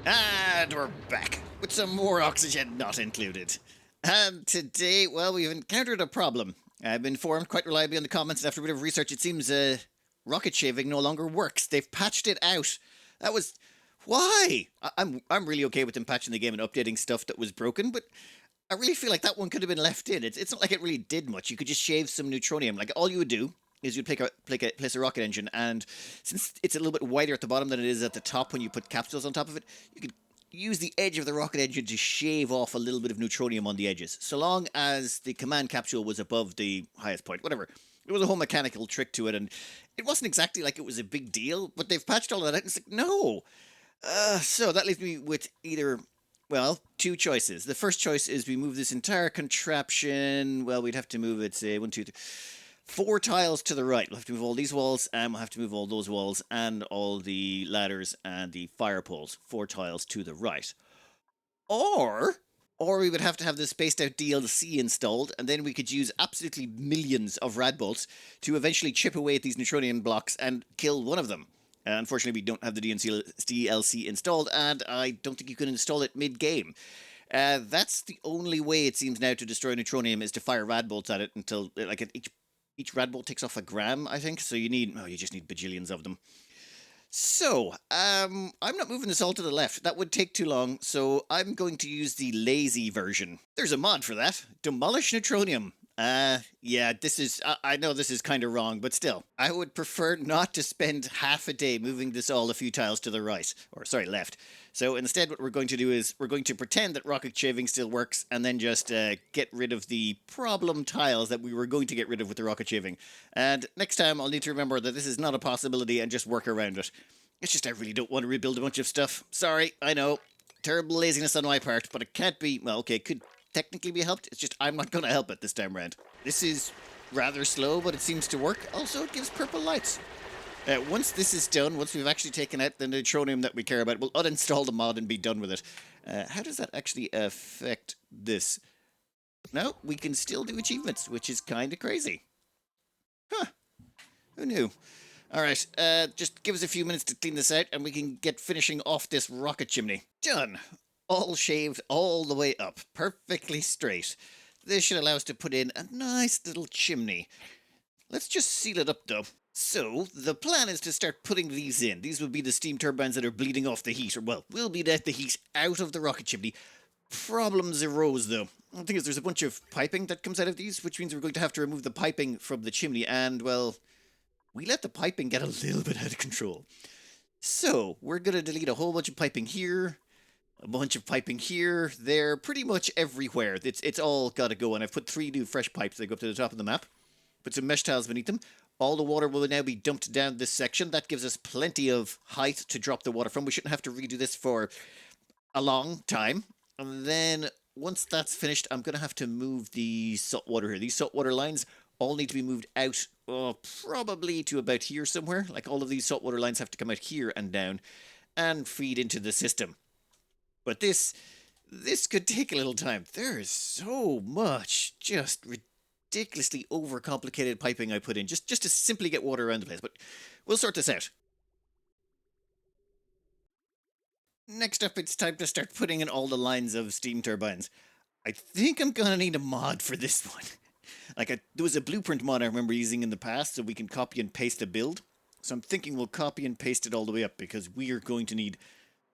And we're back with some more oxygen not included. And today, well, we've encountered a problem. I've been informed quite reliably on the comments, and after a bit of research, it seems rocket shaving no longer works. They've patched it out. That was why. I'm really okay with them patching the game and updating stuff that was broken, but I really feel like that one could have been left in. It's not like it really did much. You could just shave some Neutronium. Like all you would do is you'd place a rocket engine, and since it's a little bit wider at the bottom than it is at the top when you put capsules on top of it, you could use the edge of the rocket engine to shave off a little bit of Neutronium on the edges, so long as the command capsule was above the highest point. Whatever. It was a whole mechanical trick to it, and it wasn't exactly like it was a big deal, but they've patched all that out, and it's like, no. So that leaves me with either, well, two choices. The first choice is we move this entire contraption. Well, we'd have to move it, say, 1, 2, 3, 4 tiles to the right. We'll have to move all these walls, and we'll have to move all those walls, and all the ladders and the fire poles. 4 tiles to the right. Or, or we would have to have the spaced out DLC installed, and then we could use absolutely millions of rad bolts to eventually chip away at these Neutronium blocks and kill one of them. Unfortunately, we don't have the DLC installed, and I don't think you can install it mid-game. That's the only way it seems now to destroy Neutronium, is to fire rad bolts at it until like each rad bolt takes off a gram, I think. So you just need bajillions of them. So, I'm not moving this all to the left. That would take too long, so I'm going to use the lazy version. There's a mod for that. Demolish Neutronium. Yeah, I know this is kind of wrong, but still. I would prefer not to spend half a day moving this all a few tiles to the right. Or, sorry, left. So instead what we're going to do is we're going to pretend that rocket shaving still works, and then just get rid of the problem tiles that we were going to get rid of with the rocket shaving. And next time I'll need to remember that this is not a possibility and just work around it. It's just I really don't want to rebuild a bunch of stuff. Sorry, I know. Terrible laziness on my part, but it can't be, well, okay, it could technically be helped. It's just I'm not going to help it this time around. This is rather slow, but it seems to work. Also, it gives purple lights. Once this is done, once we've actually taken out the Neutronium that we care about, we'll uninstall the mod and be done with it. How does that actually affect this? No, we can still do achievements, which is kind of crazy. Huh. Who knew? Alright, just give us a few minutes to clean this out, and we can get finishing off this rocket chimney. Done! All shaved all the way up, perfectly straight. This should allow us to put in a nice little chimney. Let's just seal it up though. So, the plan is to start putting these in. These will be the steam turbines that are bleeding off the heat, or well, will bleed out the heat out of the rocket chimney. Problems arose though. The thing is, there's a bunch of piping that comes out of these, which means we're going to have to remove the piping from the chimney, and well, we let the piping get a little bit out of control. So, we're going to delete a whole bunch of piping here, a bunch of piping here, there, pretty much everywhere. It's all got to go, and I've put 3 new fresh pipes that go up to the top of the map. Put some mesh tiles beneath them. All the water will now be dumped down this section. That gives us plenty of height to drop the water from. We shouldn't have to redo this for a long time. And then, once that's finished, I'm going to have to move the saltwater here. These saltwater lines all need to be moved out, probably to about here somewhere. Like, all of these saltwater lines have to come out here and down and feed into the system. But this could take a little time. There is so much just ridiculously overcomplicated piping I put in just to simply get water around the place. But we'll sort this out. Next up, it's time to start putting in all the lines of steam turbines. I think I'm gonna need a mod for this one. There was a blueprint mod I remember using in the past, so we can copy and paste a build. So I'm thinking we'll copy and paste it all the way up, because we are going to need,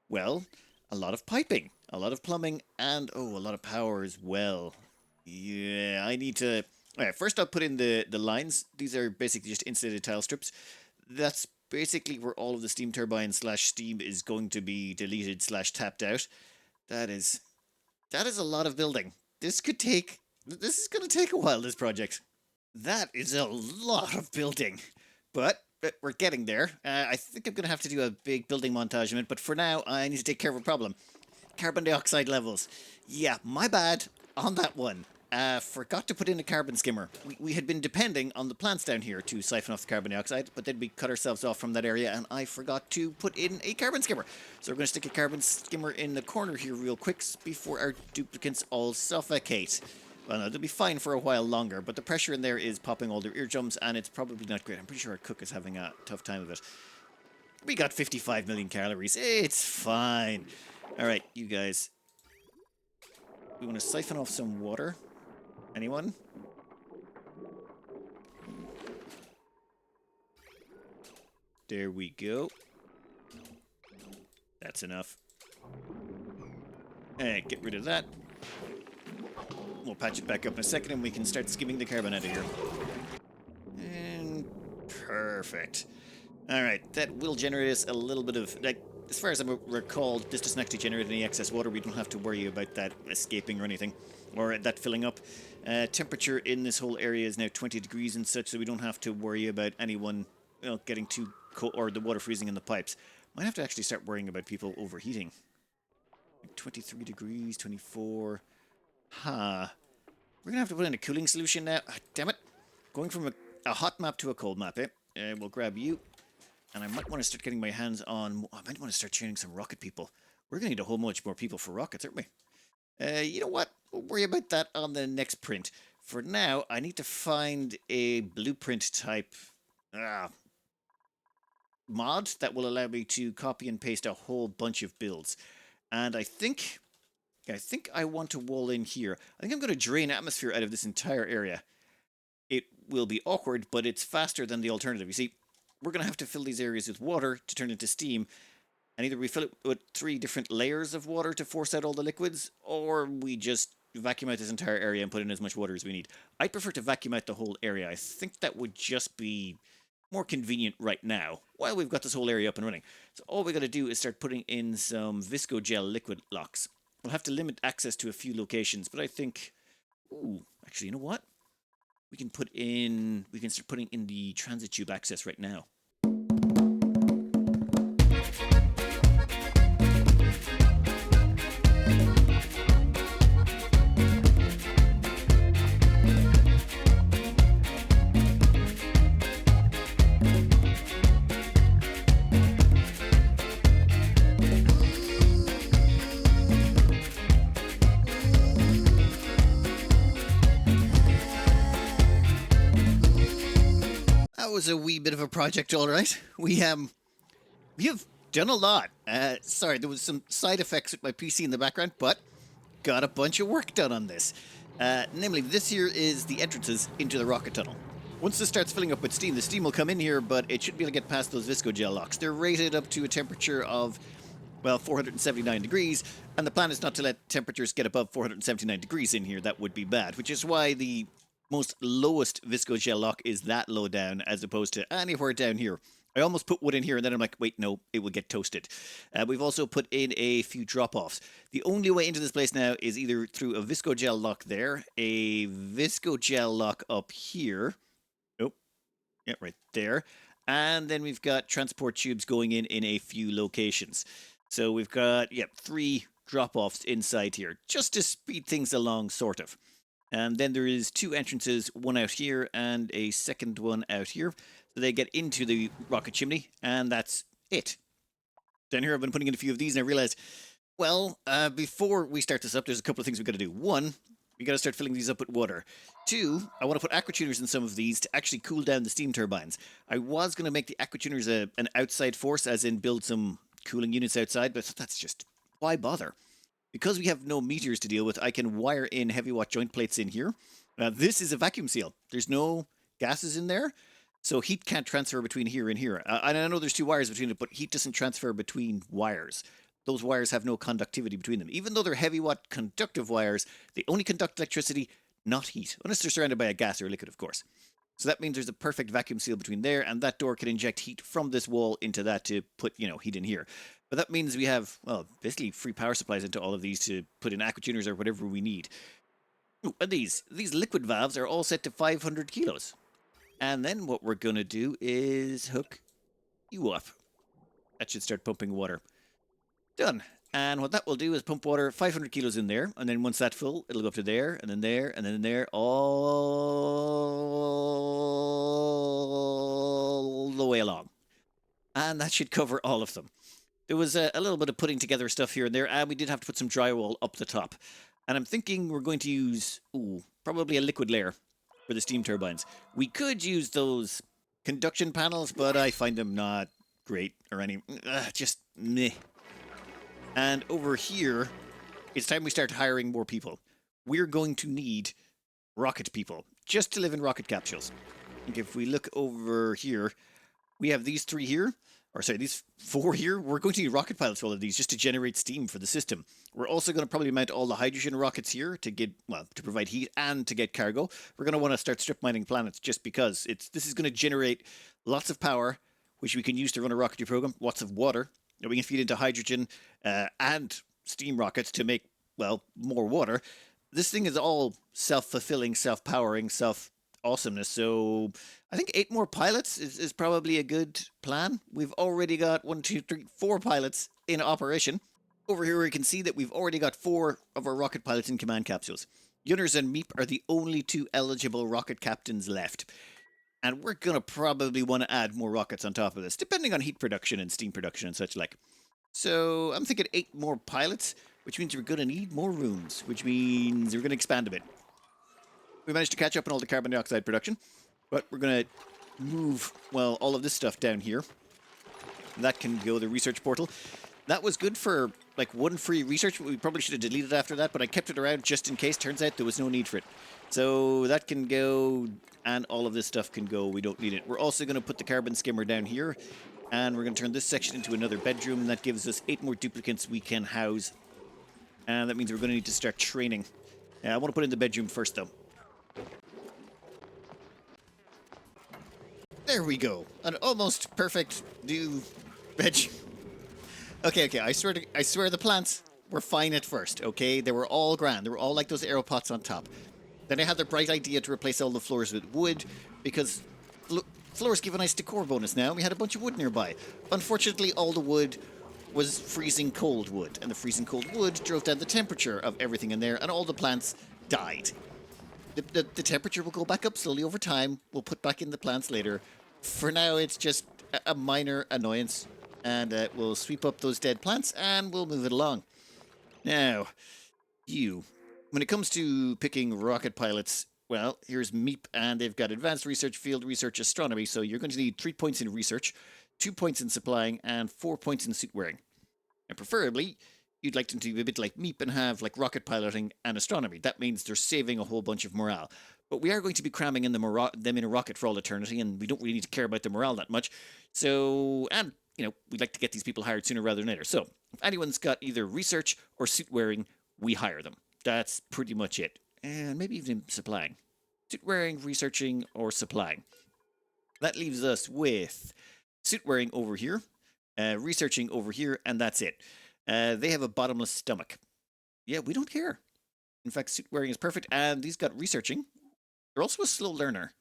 well, a lot of piping, a lot of plumbing, and a lot of power as well. Yeah, I need to... Alright, first I'll put in the lines. These are basically just insulated tile strips. That's basically where all of the steam turbine / steam is going to be deleted / tapped out. That is a lot of building. This is going to take a while, this project. That is a lot of building. But we're getting there. I think I'm going to have to do a big building montage in it, but for now, I need to take care of a problem. Carbon dioxide levels. Yeah, my bad on that one. Forgot to put in a carbon skimmer. We had been depending on the plants down here to siphon off the carbon dioxide, but then we cut ourselves off from that area, and I forgot to put in a carbon skimmer. So we're going to stick a carbon skimmer in the corner here real quick before our duplicates all suffocate. Well, no, they'll be fine for a while longer, but the pressure in there is popping all their eardrums, and it's probably not great. I'm pretty sure our cook is having a tough time of it. We got 55 million calories. It's fine. Alright, you guys. We want to siphon off some water. Anyone? There we go. That's enough. And get rid of that. We'll patch it back up in a second and we can start skimming the carbon out of here. And perfect. Alright, that will generate us a little bit of, like, as far as I recall, this doesn't actually generate any excess water. We don't have to worry about that escaping or anything, or that filling up. Temperature in this whole area is now 20 degrees and such, so we don't have to worry about anyone getting too cold, or the water freezing in the pipes. Might have to actually start worrying about people overheating. 23 degrees, 24. Huh. We're gonna have to put in a cooling solution now. Ah, damn it. Going from a hot map to a cold map, eh? We'll grab you. And I might want to start getting my hands on... I might want to start training some rocket people. We're going to need a whole bunch more people for rockets, aren't we? You know what? We'll worry about that on the next print. For now, I need to find a blueprint type mod that will allow me to copy and paste a whole bunch of builds. And I think I want to wall in here. I think I'm going to drain atmosphere out of this entire area. It will be awkward, but it's faster than the alternative. You see, we're going to have to fill these areas with water to turn into steam. And either we fill it with 3 different layers of water to force out all the liquids, or we just vacuum out this entire area and put in as much water as we need. I prefer to vacuum out the whole area. I think that would just be more convenient right now, while we've got this whole area up and running. So all we got to do is start putting in some viscogel liquid locks. We'll have to limit access to a few locations, but I think... Ooh, actually, you know what? We can start putting in the transit tube access right now. That was a wee bit of a project, all right. We have done a lot. Sorry, there was some side effects with my PC in the background, but got a bunch of work done on this. Namely, this here is the entrances into the rocket tunnel. Once this starts filling up with steam, the steam will come in here, but it should be able to get past those viscogel locks. They're rated up to a temperature of, well, 479 degrees, and the plan is not to let temperatures get above 479 degrees in here. That would be bad, which is why the most lowest viscogel lock is that low down, as opposed to anywhere down here. I almost put wood in here, and then I'm like, wait, no, it will get toasted. We've also put in a few drop-offs. The only way into this place now is either through a viscogel lock there, a viscogel lock up here. Nope. Yeah, right there. And then we've got transport tubes going in a few locations. So we've got, 3 drop-offs inside here, just to speed things along, sort of. And then there is 2 entrances, one out here and a second one out here. So they get into the rocket chimney, and that's it. Down here I've been putting in a few of these, and I realized, well, before we start this up, there's a couple of things we've got to do. 1, we got to start filling these up with water. 2, I want to put aquatuners in some of these to actually cool down the steam turbines. I was going to make the aquatuners an outside force, as in build some cooling units outside, but that's just, why bother? Because we have no meters to deal with, I can wire in heavy watt joint plates in here. This is a vacuum seal. There's no gases in there, so heat can't transfer between here and here. And I know there's 2 wires between it, but heat doesn't transfer between wires. Those wires have no conductivity between them. Even though they're heavy watt conductive wires, they only conduct electricity, not heat. Unless they're surrounded by a gas or a liquid, of course. So that means there's a perfect vacuum seal between there, and that door can inject heat from this wall into that to put, heat in here. But that means we have, well, basically free power supplies into all of these to put in aquatuners or whatever we need. Ooh, and these liquid valves are all set to 500 kilos. And then what we're going to do is hook you up. That should start pumping water. Done. And what that will do is pump water 500 kilos in there. And then once that's full, it'll go up to there, and then there, and then there, all the way along. And that should cover all of them. There was a little bit of putting together stuff here and there, and we did have to put some drywall up the top. And I'm thinking we're going to use, probably a liquid layer for the steam turbines. We could use those conduction panels, but I find them not great or any, just meh. And over here, it's time we start hiring more people. We're going to need rocket people just to live in rocket capsules. And if we look over here, we have these three here, or sorry, these four here. We're going to need rocket pilots for all of these just to generate steam for the system. We're also going to probably mount all the hydrogen rockets here to get, well, to provide heat and to get cargo. We're going to want to start strip mining planets just because this is going to generate lots of power, which we can use to run a rocketry program, lots of water that we can feed into hydrogen and steam rockets to make, well, more water. This thing is all self-fulfilling, self-powering, self-awesomeness. So I think 8 more pilots is probably a good plan. We've already got 1, 2, 3, 4 pilots in operation. Over here we can see that we've already got 4 of our rocket pilots in command capsules. Yunners and Meep are the only 2 eligible rocket captains left. And we're going to probably want to add more rockets on top of this, depending on heat production and steam production and such like. So I'm thinking 8 more pilots, which means we're going to need more rooms, which means we're going to expand a bit. We managed to catch up on all the carbon dioxide production, but we're going to move, well, all of this stuff down here. That can go to the research portal. That was good for, like, 1 free research, but we probably should have deleted after that, but I kept it around just in case. Turns out there was no need for it. So that can go, and all of this stuff can go. We don't need it. We're also going to put the carbon skimmer down here, and we're going to turn this section into another bedroom, and that gives us 8 more duplicates we can house. And that means we're going to need to start training. I want to put in the bedroom first, though. There we go. An almost perfect new bedroom. Okay. I swear the plants were fine at first, okay? They were all grand. They were all like those aeropots on top. Then I had the bright idea to replace all the floors with wood because floors give a nice decor bonus now. We had a bunch of wood nearby. Unfortunately, all the wood was freezing cold wood, and the freezing cold wood drove down the temperature of everything in there, and all the plants died. The temperature will go back up slowly over time. We'll put back in the plants later. For now, it's just a minor annoyance, and we'll sweep up those dead plants, and we'll move it along. Now, when it comes to picking rocket pilots, well, here's Meep, and they've got advanced research, field research, astronomy, so you're going to need 3 points in research, 2 points in supplying, and 4 points in suit wearing. And preferably, you'd like them to be a bit like Meep and have like rocket piloting and astronomy. That means they're saving a whole bunch of morale. But we are going to be cramming in them in a rocket for all eternity, and we don't really need to care about the morale that much. So, and, we'd like to get these people hired sooner rather than later. So, if anyone's got either research or suit wearing, we hire them. That's pretty much it. And maybe even supplying. Suit wearing, researching, or supplying. That leaves us with suit wearing over here, researching over here, and that's it. They have a bottomless stomach. Yeah, we don't care. In fact, suit wearing is perfect, and these got researching. They're also a slow learner,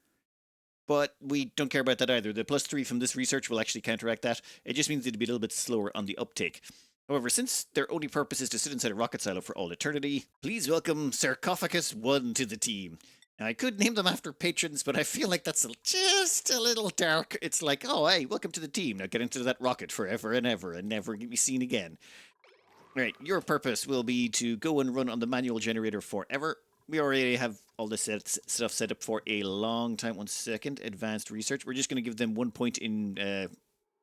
but we don't care about that either. The +3 from this research will actually counteract that. It just means it'll be a little bit slower on the uptake. However, since their only purpose is to sit inside a rocket silo for all eternity, please welcome Sarcophagus 1 to the team. Now, I could name them after patrons, but I feel like that's just a little dark. It's like, oh, hey, welcome to the team. Now get into that rocket forever and ever and never be seen again. Right, your purpose will be to go and run on the manual generator forever. We already have all this stuff set up for a long time. 1 second. Advanced research. We're just going to give them 1 point in...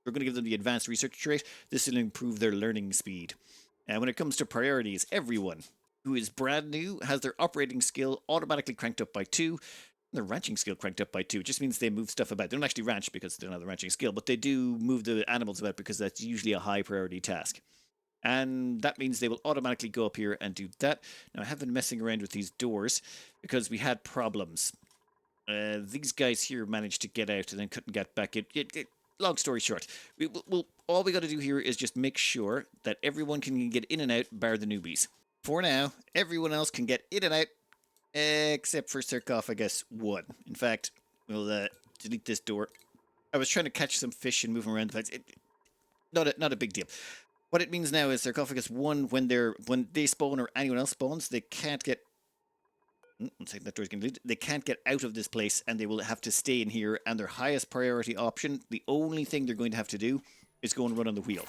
we're going to give them the advanced research trait. This will improve their learning speed. And when it comes to priorities, everyone who is brand new has their operating skill automatically cranked up by 2. Their ranching skill cranked up by 2. It just means they move stuff about. They don't actually ranch because they don't have the ranching skill, but they do move the animals about because that's usually a high priority task. And that means they will automatically go up here and do that. Now, I have been messing around with these doors because we had problems. These guys here managed to get out and then couldn't get back in. Long story short, all we got to do here is just make sure that everyone can get in and out, bar the newbies. For now, everyone else can get in and out, except for Sarcophagus 1. In fact, we'll delete this door. I was trying to catch some fish and move them around the place. Not a big deal. What it means now is Sarcophagus 1, when they spawn or anyone else spawns, they can't get... One second, that door's getting deleted. They can't get out of this place, and they will have to stay in here, and their highest priority option, the only thing they're going to have to do, is go and run on the wheel.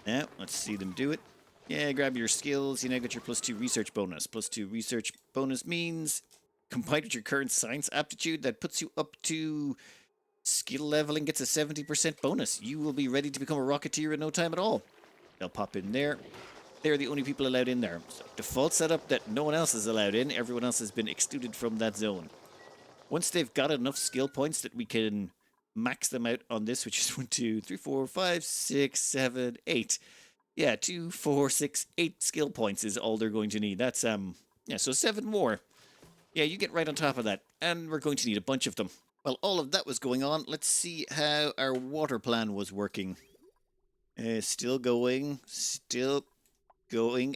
Now, let's see them do it. Yeah, grab your skills. You now get your +2 research bonus. +2 research bonus means, combined with your current science aptitude, that puts you up to... skill leveling gets a 70% bonus. You will be ready to become a rocketeer in no time at all. They'll pop in there. They're the only people allowed in there. So default setup that no one else is allowed in. Everyone else has been excluded from that zone. Once they've got enough skill points that we can max them out on this, which is 1, 2, 3, 4, 5, 6, 7, 8. Yeah, 2, 4, 6, 8 skill points is all they're going to need. That's yeah, so 7 more. Yeah, you get right on top of that. And we're going to need a bunch of them. Well, all of that was going on. Let's see how our water plan was working. Still going,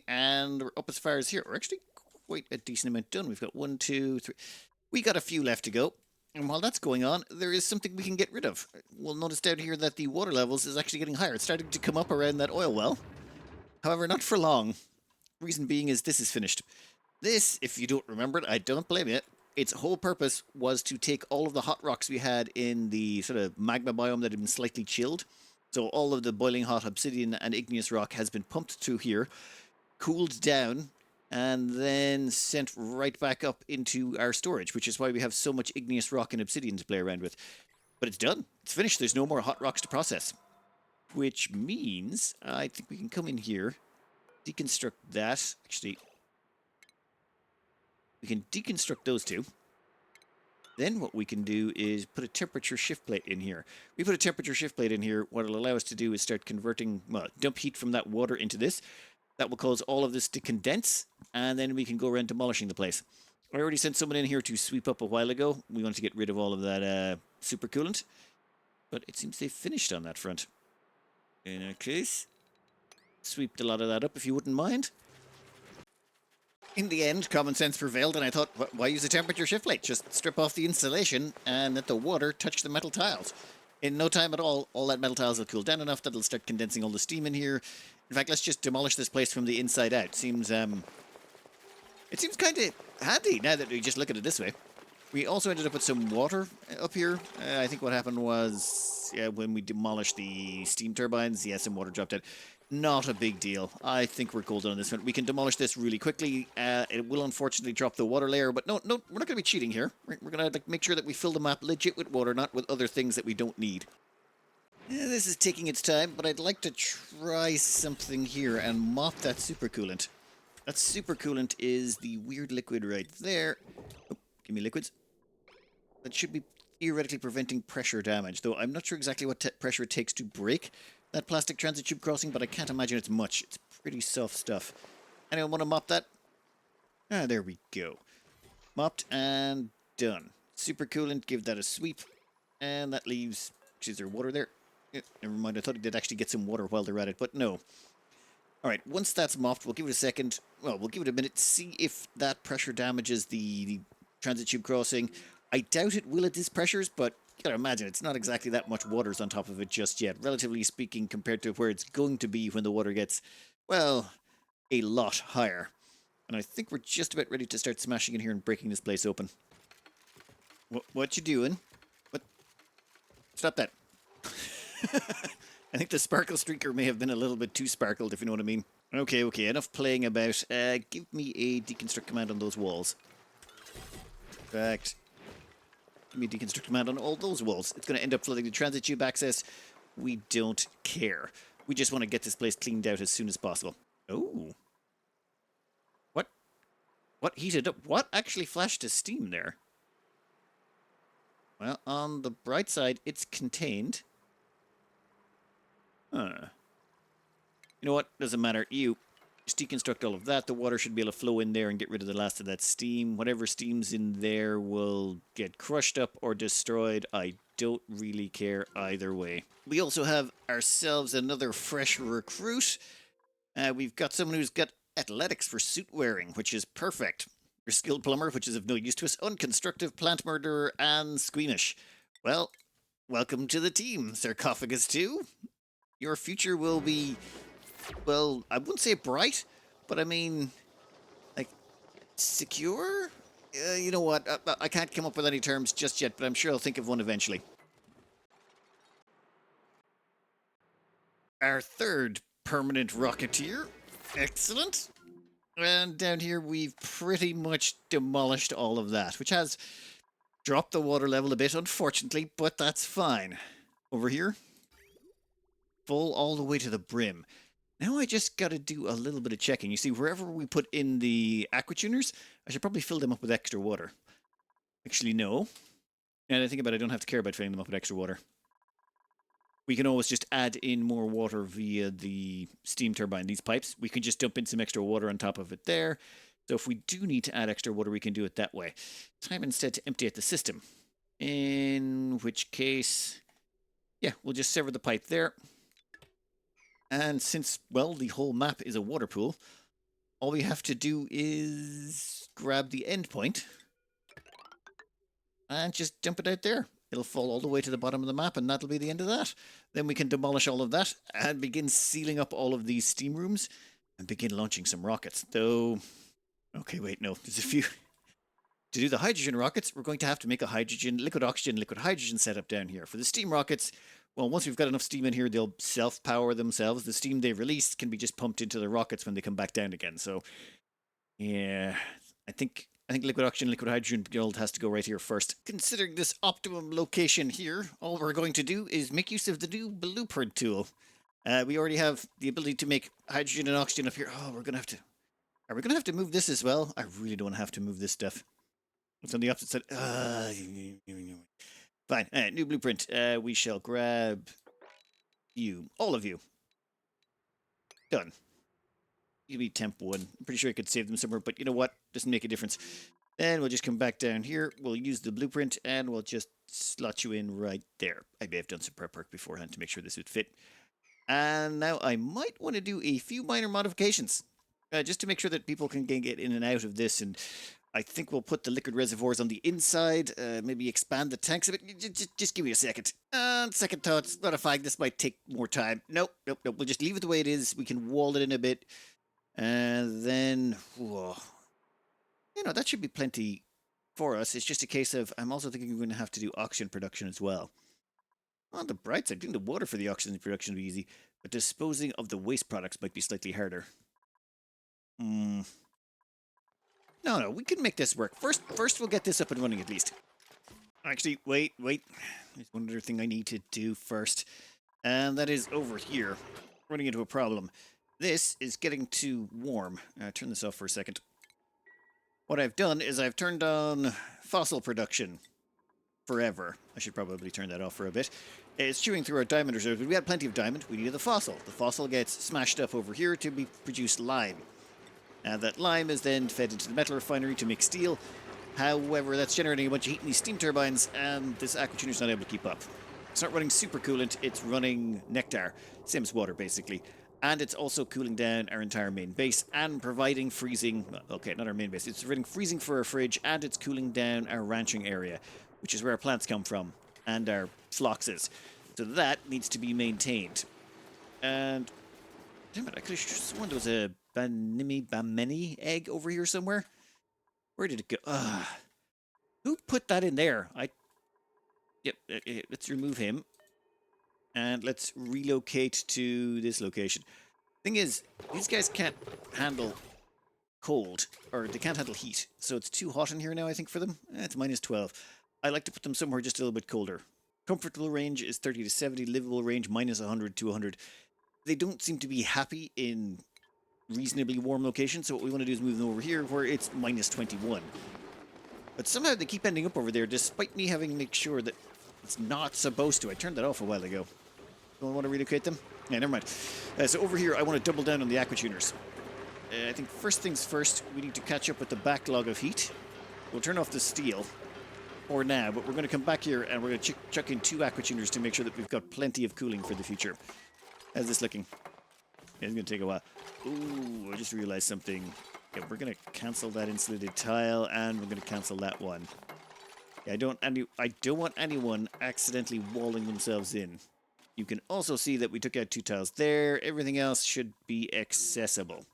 and we're up as far as here. We're actually quite a decent amount done. We've got 1, 2, 3. We got a few left to go. And while that's going on, there is something we can get rid of. We'll notice down here that the water levels is actually getting higher. It's starting to come up around that oil well. However, not for long. Reason being is this is finished. This, if you don't remember it, I don't blame you. Its whole purpose was to take all of the hot rocks we had in the sort of magma biome that had been slightly chilled. So all of the boiling hot obsidian and igneous rock has been pumped through here, cooled down, and then sent right back up into our storage, which is why we have so much igneous rock and obsidian to play around with. But it's done. It's finished. There's no more hot rocks to process. Which means I think we can come in here, deconstruct that. Actually, we can deconstruct those two. Then what we can do is put a temperature shift plate in here. We put a temperature shift plate in here. What it'll allow us to do is start converting, well, dump heat from that water into this. That will cause all of this to condense, and then we can go around demolishing the place. I already sent someone in here to sweep up a while ago. We wanted to get rid of all of that supercoolant, but it seems they've finished on that front. In that case, sweep a lot of that up if you wouldn't mind. In the end, common sense prevailed, and I thought, why use a temperature shift plate? Just strip off the insulation and let the water touch the metal tiles. In no time at all that metal tiles will cool down enough that it'll start condensing all the steam in here. In fact, let's just demolish this place from the inside out. It seems kind of handy now that we just look at it this way. We also ended up with some water up here. I think what happened was, when we demolished the steam turbines, some water dropped out. Not a big deal. I think we're golden on this one. We can demolish this really quickly. It will unfortunately drop the water layer, but no, we're not going to be cheating here. We're going to make sure that we fill the map legit with water, not with other things that we don't need. This is taking its time, but I'd like to try something here and mop that supercoolant. That supercoolant is the weird liquid right there. Oh, give me liquids. That should be theoretically preventing pressure damage, though I'm not sure exactly what pressure it takes to break that plastic transit tube crossing, but I can't imagine it's much. It's pretty soft stuff. Anyone want to mop that? There we go. Mopped and done. Supercoolant, give that a sweep. And that leaves... Is there water there? Never mind, I thought it did actually get some water while they're at it, but no. Alright, once that's mopped, we'll give it a second. Well, we'll give it a minute to see if that pressure damages the transit tube crossing. I doubt it will at these pressures, but you gotta imagine it's not exactly that much water's on top of it just yet, relatively speaking, compared to where it's going to be when the water gets, well, a lot higher. And I think we're just about ready to start smashing in here and breaking this place open. What you doing? What? Stop that. I think the sparkle streaker may have been a little bit too sparkled, if you know what I mean. Okay, enough playing about. Give me a deconstruct command on those walls. In fact, give me a deconstruct command on all those walls. It's going to end up flooding the transit tube access. We don't care. We just want to get this place cleaned out as soon as possible. Oh. What? What heated up? What actually flashed as steam there? Well, on the bright side, it's contained. Huh. You know what? Doesn't matter. You just deconstruct all of that. The water should be able to flow in there and get rid of the last of that steam. Whatever steam's in there will get crushed up or destroyed. I don't really care either way. We also have ourselves another fresh recruit. We've got someone who's got athletics for suit wearing, which is perfect. Your skilled plumber, which is of no use to us, unconstructive, plant murderer, and squeamish. Well, welcome to the team, Sarcophagus 2. Your future will be, well, I wouldn't say bright, but I mean, like, secure? You know what, I can't come up with any terms just yet, but I'm sure I'll think of one eventually. Our third permanent rocketeer. Excellent. And down here, we've pretty much demolished all of that, which has dropped the water level a bit, unfortunately, but that's fine. Over here, full all the way to the brim. Now I just got to do a little bit of checking. You see, wherever we put in the aqua tuners, I should probably fill them up with extra water. Actually, no. And I think about it, I don't have to care about filling them up with extra water. We can always just add in more water via the steam turbine, these pipes. We can just dump in some extra water on top of it there. So if we do need to add extra water, we can do it that way. Time instead to empty out the system. In which case, yeah, we'll just sever the pipe there. And since, well, the whole map is a water pool, all we have to do is grab the endpoint and just dump it out there. It'll fall all the way to the bottom of the map, and that'll be the end of that. Then we can demolish all of that and begin sealing up all of these steam rooms and begin launching some rockets. Though, okay, wait, no, there's a few. To do the hydrogen rockets, we're going to have to make a hydrogen, liquid oxygen, liquid hydrogen setup down here. For the steam rockets, well, once we've got enough steam in here, they'll self-power themselves. The steam they release can be just pumped into the rockets when they come back down again. So, yeah, I think liquid oxygen, liquid hydrogen build has to go right here first. Considering this optimum location here, all we're going to do is make use of the new blueprint tool. We already have the ability to make hydrogen and oxygen up here. Oh, we're going to have to... Are we going to have to move this as well? I really don't have to move this stuff. It's on the opposite side. Fine. New blueprint. We shall grab you. All of you. Done. You be temp 1. I'm pretty sure I could save them somewhere, but you know what? Doesn't make a difference. Then we'll just come back down here. We'll use the blueprint, and we'll just slot you in right there. I may have done some prep work beforehand to make sure this would fit. And now I might want to do a few minor modifications. Just to make sure that people can get in and out of this. And I think we'll put the liquid reservoirs on the inside. Maybe expand the tanks a bit. Just give me a second. And second thoughts, modifying this might take more time. Nope. We'll just leave it the way it is. We can wall it in a bit. And then, whoa. You know, that should be plenty for us. It's just a case of, I'm also thinking we're going to have to do oxygen production as well. On the bright side, doing the water for the oxygen production will be easy, but disposing of the waste products might be slightly harder. No, we can make this work. First we'll get this up and running at least. Actually, wait. There's one other thing I need to do first. And that is over here. Running into a problem. This is getting too warm. Turn this off for a second. What I've done is I've turned on fossil production forever. I should probably turn that off for a bit. It's chewing through our diamond reserves, but we had plenty of diamond. We needed the fossil. The fossil gets smashed up over here to produce lime. Now that lime is then fed into the metal refinery to make steel. However, that's generating a bunch of heat in these steam turbines, and this aqua tuner's not able to keep up. It's not running supercoolant, it's running nectar. Same as water, basically. And it's also cooling down our entire main base and providing freezing... Okay, not our main base. It's providing freezing for our fridge, and it's cooling down our ranching area, which is where our plants come from, and our floxes. So that needs to be maintained. And... Damn it, I could have sworn there was a Bameni egg over here somewhere. Where did it go? Who put that in there? Yep, let's remove him. And let's relocate to this location. Thing is, these guys can't handle cold, or they can't handle heat. So it's too hot in here now, I think, for them. It's minus 12. I like to put them somewhere just a little bit colder. Comfortable range is 30 to 70. Livable range, minus 100 to 100. They don't seem to be happy in reasonably warm locations, so what we want to do is move them over here where it's minus 21. But somehow they keep ending up over there, despite me having to make sure that it's not supposed to. I turned that off a while ago. Don't want to relocate them? Yeah, never mind. So over here, I want to double down on the aqua tuners. I think first things first, we need to catch up with the backlog of heat. We'll turn off the steel for now, but we're going to come back here and we're going to chuck in 2 aqua tuners to make sure that we've got plenty of cooling for the future. How's this looking? Yeah, it's going to take a while. Ooh, I just realized something. Yeah, we're going to cancel that insulated tile, and we're going to cancel that one. Yeah, I don't want anyone accidentally walling themselves in. You can also see that we took out 2 tiles there. Everything else should be accessible.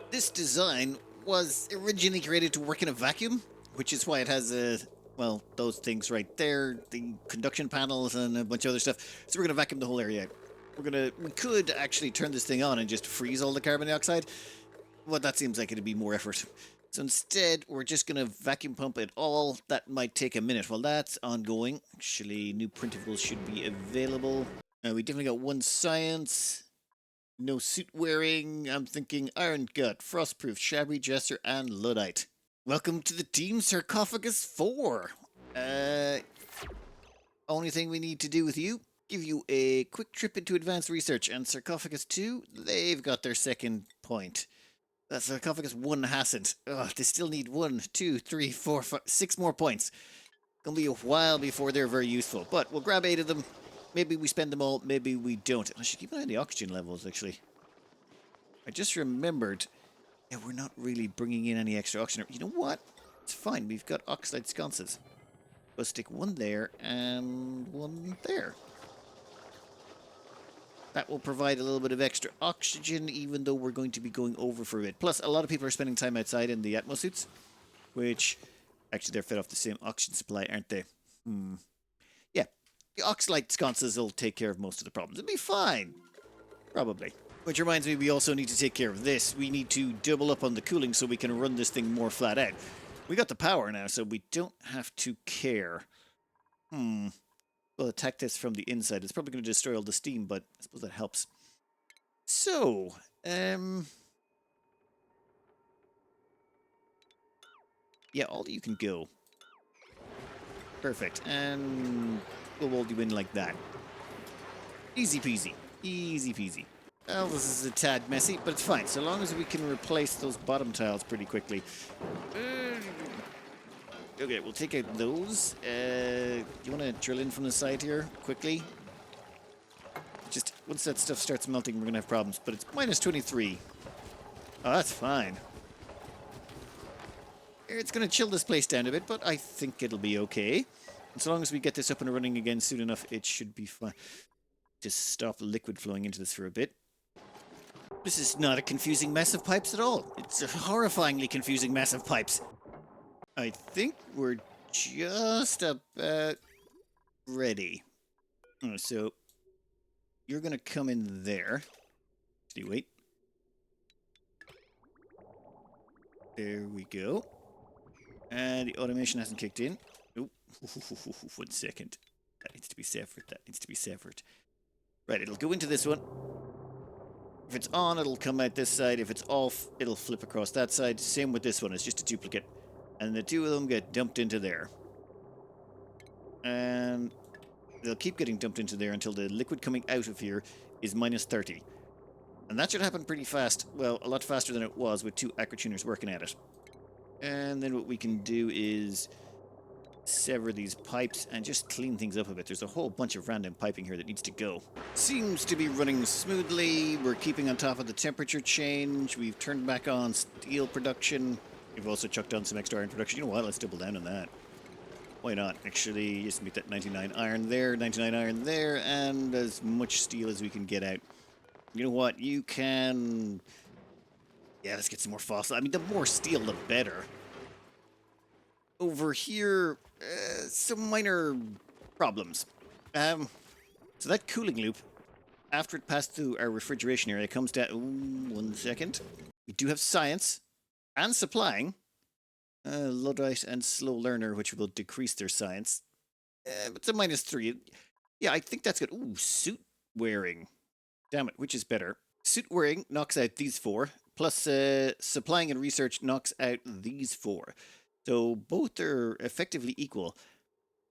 This design was originally created to work in a vacuum, which is why it has well, those things right there, the conduction panels and a bunch of other stuff. So we're going to vacuum the whole area out. We could actually turn this thing on and just freeze all the carbon dioxide, but that seems like it'd be more effort. So instead, we're just going to vacuum pump it all. That might take a minute. Well, that's ongoing. Actually, new printables should be available. We definitely got one science. No suit wearing. I'm thinking Iron Gut, Frostproof, Shabby Jester, and Luddite. Welcome to the Team Sarcophagus 4. Only thing we need to do with you, give you a quick trip into advanced research, and Sarcophagus 2, they've got their second point. Sarcophagus 1 hasn't. Ugh, they still need 1, 2, 3, 4, 5, 6 more points. Gonna be a while before they're very useful, but we'll grab 8 of them. Maybe we spend them all, maybe we don't. I should keep an eye on the oxygen levels, actually. I just remembered, yeah, we're not really bringing in any extra oxygen. You know what? It's fine, we've got oxide sconces. We'll stick 1 there and 1 there. That will provide a little bit of extra oxygen, even though we're going to be going over for a bit. Plus, a lot of people are spending time outside in the atmosuits, which, actually, they're fed off the same oxygen supply, aren't they? Yeah, the oxalite sconces will take care of most of the problems. It'll be fine. Probably. Which reminds me, we also need to take care of this. We need to double up on the cooling so we can run this thing more flat out. We got the power now, so we don't have to care. We'll attack this from the inside. It's probably going to destroy all the steam, but I suppose that helps. So, yeah, all you can go. Perfect. And we'll hold you in like that. Easy peasy. Easy peasy. Well, this is a tad messy, but it's fine. So long as we can replace those bottom tiles pretty quickly. Okay, we'll take out those. Do you want to drill in from the side here, quickly? Just, once that stuff starts melting, we're going to have problems. But it's minus 23. Oh, that's fine. It's going to chill this place down a bit, but I think it'll be okay. And so long as we get this up and running again soon enough, it should be fine. Just stop the liquid flowing into this for a bit. This is not a confusing mess of pipes at all. It's a horrifyingly confusing mess of pipes. I think we're just about ready. So, you're going to come in there. Actually, wait. There we go. And the automation hasn't kicked in. Oh, 1 second. That needs to be severed. That needs to be severed. Right, it'll go into this one. If it's on, it'll come out this side. If it's off, it'll flip across that side. Same with this one. It's just a duplicate. And the 2 of them get dumped into there. And they'll keep getting dumped into there until the liquid coming out of here is minus 30. And that should happen pretty fast. Well, a lot faster than it was with 2 aquatuners working at it. And then what we can do is sever these pipes and just clean things up a bit. There's a whole bunch of random piping here that needs to go. Seems to be running smoothly. We're keeping on top of the temperature change. We've turned back on steel production. We've also chucked on some extra iron production. You know what? Let's double down on that. Why not? Actually, just make that 99 iron there, 99 iron there, and as much steel as we can get out. You know what? You can... Yeah, let's get some more fossil. I mean, the more steel, the better. Over here, some minor problems. So that cooling loop, after it passed through our refrigeration area, comes down... Ooh, 1 second. We do have science and supplying. Luddite and slow learner, which will decrease their science. It's a minus 3. Yeah, I think that's good. Ooh, suit wearing. Damn it, which is better? Suit wearing knocks out these 4, plus supplying and research knocks out these 4. So both are effectively equal.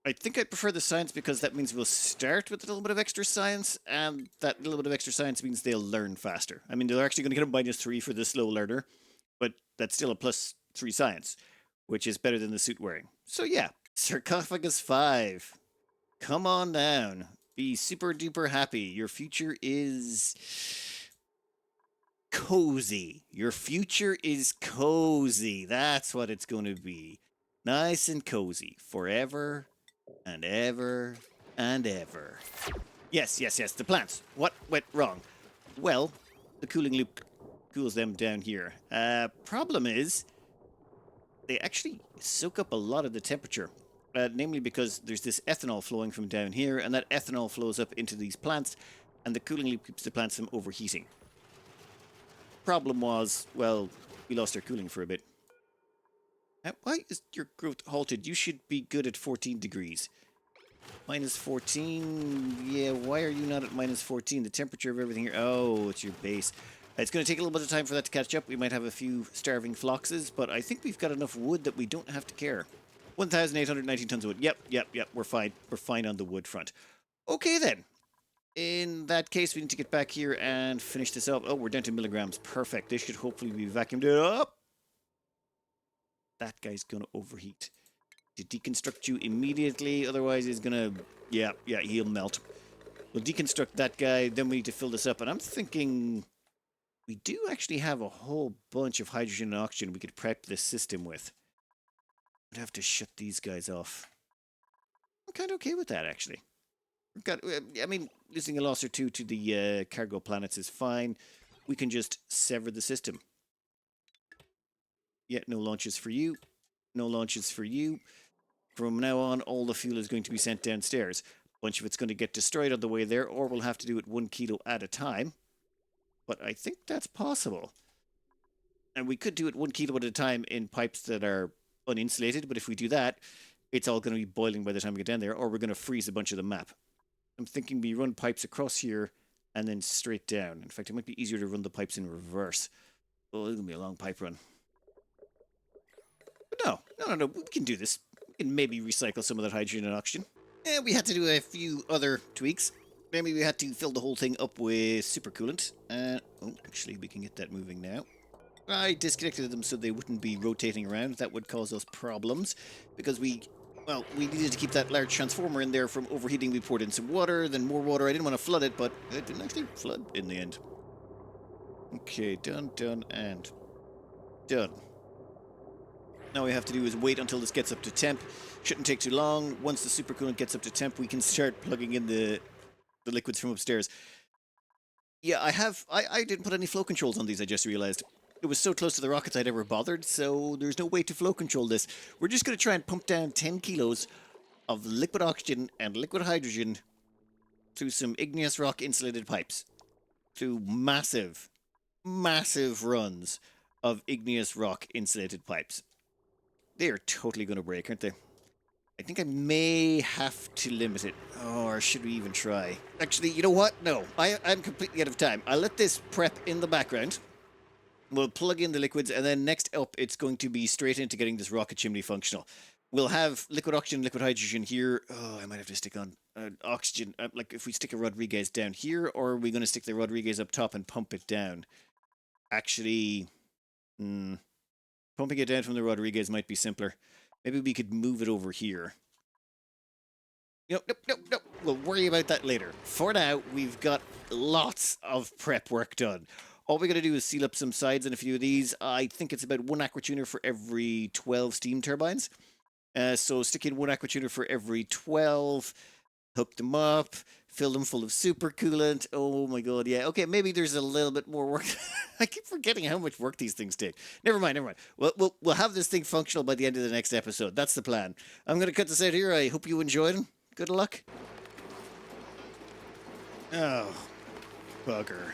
I think I'd prefer the science because that means we'll start with a little bit of extra science, and that little bit of extra science means they'll learn faster. I mean, they're actually going to get a minus 3 for the slow learner, but that's still a plus 3 science, which is better than the suit wearing. So yeah, Sarcophagus 5. Come on down. Be super duper happy. Your future is cozy. Your future is cozy. That's what it's going to be. Nice and cozy. Forever and ever and ever. Yes, yes, yes. The plants. What went wrong? Well, the cooling loop cools them down here. Problem is, they actually soak up a lot of the temperature. Namely because there's this ethanol flowing from down here, and that ethanol flows up into these plants, and the cooling loop keeps the plants from overheating. Problem was, well, we lost our cooling for a bit. Why is your growth halted? You should be good at 14 degrees. Minus 14. Yeah, why are you not at minus 14? The temperature of everything here. Oh, it's your base. It's going to take a little bit of time for that to catch up. We might have a few starving floxes, but I think we've got enough wood that we don't have to care. 1,819 tons of wood. Yep. We're fine. We're fine on the wood front. Okay, then. In that case, we need to get back here and finish this up. Oh, we're down to milligrams. Perfect. This should hopefully be vacuumed up. That guy's going to overheat. To deconstruct you immediately, otherwise he's going to... Yeah, he'll melt. We'll deconstruct that guy, then we need to fill this up. And I'm thinking... We do actually have a whole bunch of hydrogen and oxygen we could prep this system with. I'd have to shut these guys off. I'm kind of okay with that, actually. We've got, I mean, losing a loss or two to the cargo planets is fine. We can just sever the system. Yeah, no launches for you. No launches for you. From now on, all the fuel is going to be sent downstairs. A bunch of it's going to get destroyed on the way there, or we'll have to do it 1 kilo at a time. But I think that's possible. And we could do it 1 kilo at a time in pipes that are uninsulated, but if we do that, it's all going to be boiling by the time we get down there, or we're going to freeze a bunch of the map. I'm thinking we run pipes across here and then straight down. In fact, it might be easier to run the pipes in reverse. Oh, it's going to be a long pipe run. But no, we can do this. We can maybe recycle some of that hydrogen and oxygen. And we had to do a few other tweaks. Maybe we had to fill the whole thing up with supercoolant. Oh, actually, we can get that moving now. I disconnected them so they wouldn't be rotating around. That would cause us problems because we needed to keep that large transformer in there from overheating. We poured in some water, then more water. I didn't want to flood it, but it didn't actually flood in the end. Okay, done, and done. Now all we have to do is wait until this gets up to temp. Shouldn't take too long. Once the supercoolant gets up to temp, we can start plugging in the liquids from upstairs. Yeah, I didn't put any flow controls on these, I just realized. It was so close to the rockets I'd ever bothered, so there's no way to flow control this. We're just going to try and pump down 10 kilos of liquid oxygen and liquid hydrogen through some igneous rock insulated pipes. Through massive runs of igneous rock insulated pipes. They are totally going to break, aren't they? I think I may have to limit it. Or should we even try? Actually, you know what? No, I'm completely out of time. I'll let this prep in the background. We'll plug in the liquids, and then next up, it's going to be straight into getting this rocket chimney functional. We'll have liquid oxygen, liquid hydrogen here. Oh, I might have to stick on oxygen. Like, if we stick a Rodriguez down here, or are we going to stick the Rodriguez up top and pump it down? Actually, pumping it down from the Rodriguez might be simpler. Maybe we could move it over here. Nope. We'll worry about that later. For now, we've got lots of prep work done. All we got to do is seal up some sides and a few of these. I think it's about 1 aqua tuner for every 12 steam turbines. So stick in 1 aqua tuner for every 12. Hook them up. Fill them full of supercoolant. Oh my god, yeah. Okay, maybe there's a little bit more work. I keep forgetting how much work these things take. Never mind. We'll have this thing functional by the end of the next episode. That's the plan. I'm going to cut this out here. I hope you enjoyed it. Good luck. Oh, bugger.